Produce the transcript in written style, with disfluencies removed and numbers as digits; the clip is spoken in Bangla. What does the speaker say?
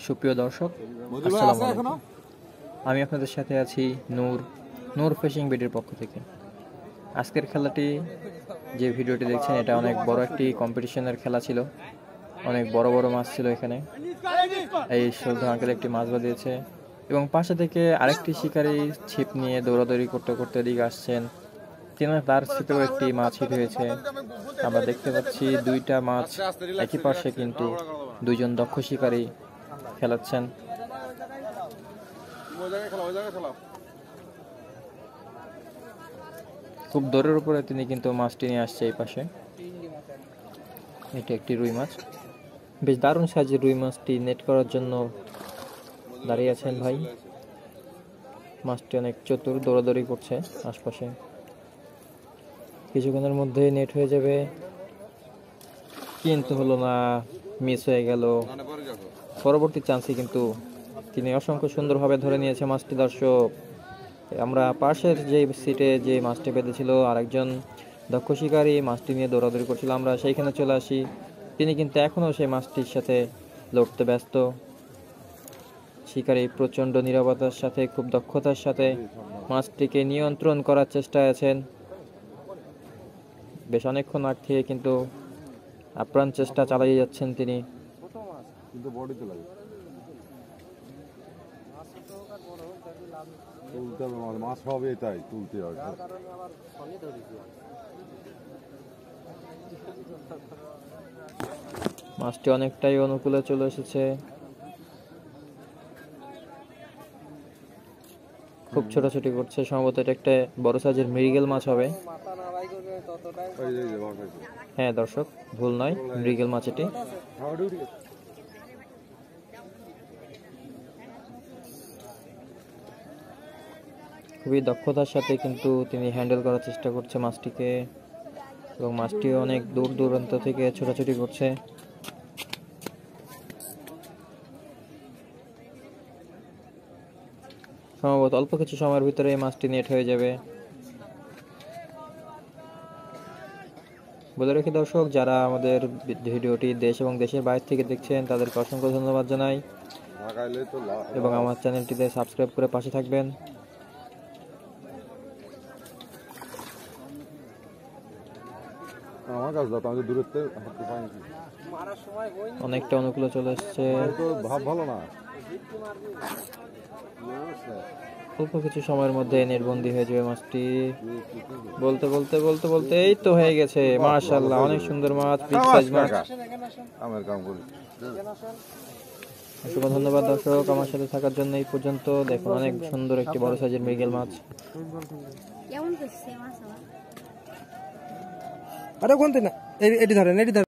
সুপ্রিয় দর্শক, আসসালামু আলাইকুম। আমি আপনাদের সাথে আছি নূর ফিশিং বিডির পক্ষ থেকে। আজকের খেলাটি যে ভিডিওটি দেখছেন এটা অনেক বড় একটি কম্পিটিশনের খেলা ছিল। অনেক বড় বড় মাছ ছিল এখানে। এই শ্রদ্ধা আঙ্কেল একটি মাছ বাঁধিয়েছে এবং পাশে থেকে আরেকটি শিকারী ছিপ নিয়ে দৌড়াদৌড়ি করতে করতে এদিকে আসছেন। তার ছিপেও একটি মাছ হিট হয়েছে। আমরা দেখতে পাচ্ছি দুইটা মাছ একই পাশে, কিন্তু দুইজন দক্ষ শিকারী খেলাচ্ছেন। খুব দৌড়ের উপরে তিনি কিন্তু মাছটি নিয়ে আসছে এই পাশে। এটা একটি রুই মাছ, বেশ দারুণ সাইজের রুই মাছটি নেট করার জন্য দাঁড়িয়ে আছেন ভাই। মাছটি অনেক চতুর, দৌড়াদৌড়ি করছে আশপাশে। কিছুক্ষণের মধ্যে নেট হয়ে যাবে, কিন্তু হলো না, মিস হয়ে গেল। পরবর্তী চান্সে কিন্তু তিনি অসংখ্য সুন্দরভাবে ধরে নিয়েছে মাছটি। দর্শক, আমরা পাশের যে সিটে যে মাছটি বেঁধেছিল আরেকজন দক্ষ শিকারী মাছটি নিয়ে দৌড়াদৌড়ি করছিল, আমরা সেইখানে চলে আসি। তিনি কিন্তু এখনও সেই মাছটির সাথে লড়তে ব্যস্ত। শিকারী প্রচণ্ড নীরবতার সাথে, খুব দক্ষতার সাথে মাছটিকে নিয়ন্ত্রণ করার চেষ্টায় আছেন। বেশ অনেকক্ষণ আগ থেকে কিন্তু আপ্রাণ চেষ্টা চালিয়ে যাচ্ছেন তিনি। মাছটি অনেকটাই অনুকূলে চলে এসেছে। খুব ছোটাছুটি করছে, সম্ভবত এটা একটা বড় সাইজের মৃগেল মাছ হবে। হ্যাঁ দর্শক, ভুল নয়, মৃগেল মাছ এটি। খুবই দক্ষতার সাথে কিন্তু তিনি হ্যান্ডেল করার চেষ্টা করছে মাছটিকে, এবং মাছটিও অনেক দূর দূরান্ত থেকে ছোটাছুটি করছে। সম্ভবত অল্প কিছু সময়ের ভিতরে এই মাছটি নেট হয়ে যাবে। বলে রাখি দর্শক, যারা আমাদের ভিডিওটি দেশ এবং দেশের বাইরে থেকে দেখছেন তাদেরকে অসংখ্য ধন্যবাদ জানাই, এবং আমার চ্যানেলটিতে সাবস্ক্রাইব করে পাশে থাকবেন। অনেকটা অনুকূলে চলে এসছে। অল্প কিছু সময়ের মধ্যে নেটবন্দি হয়ে যাবে মাছটি। বলতে বলতে বলতে বলতে এই তো হয়ে গেছে, মাশাআল্লাহ, অনেক সুন্দর মাছ, বিগ সাইজ মাছ। অসংখ্য ধন্যবাদ দর্শক আমার সাথে থাকার জন্য। এই পর্যন্ত দেখুন, অনেক সুন্দর একটি বড় সাইজের মৃগেল মাছ। আরে কোনতে না, এটি ধরেন, এটি ধরেন।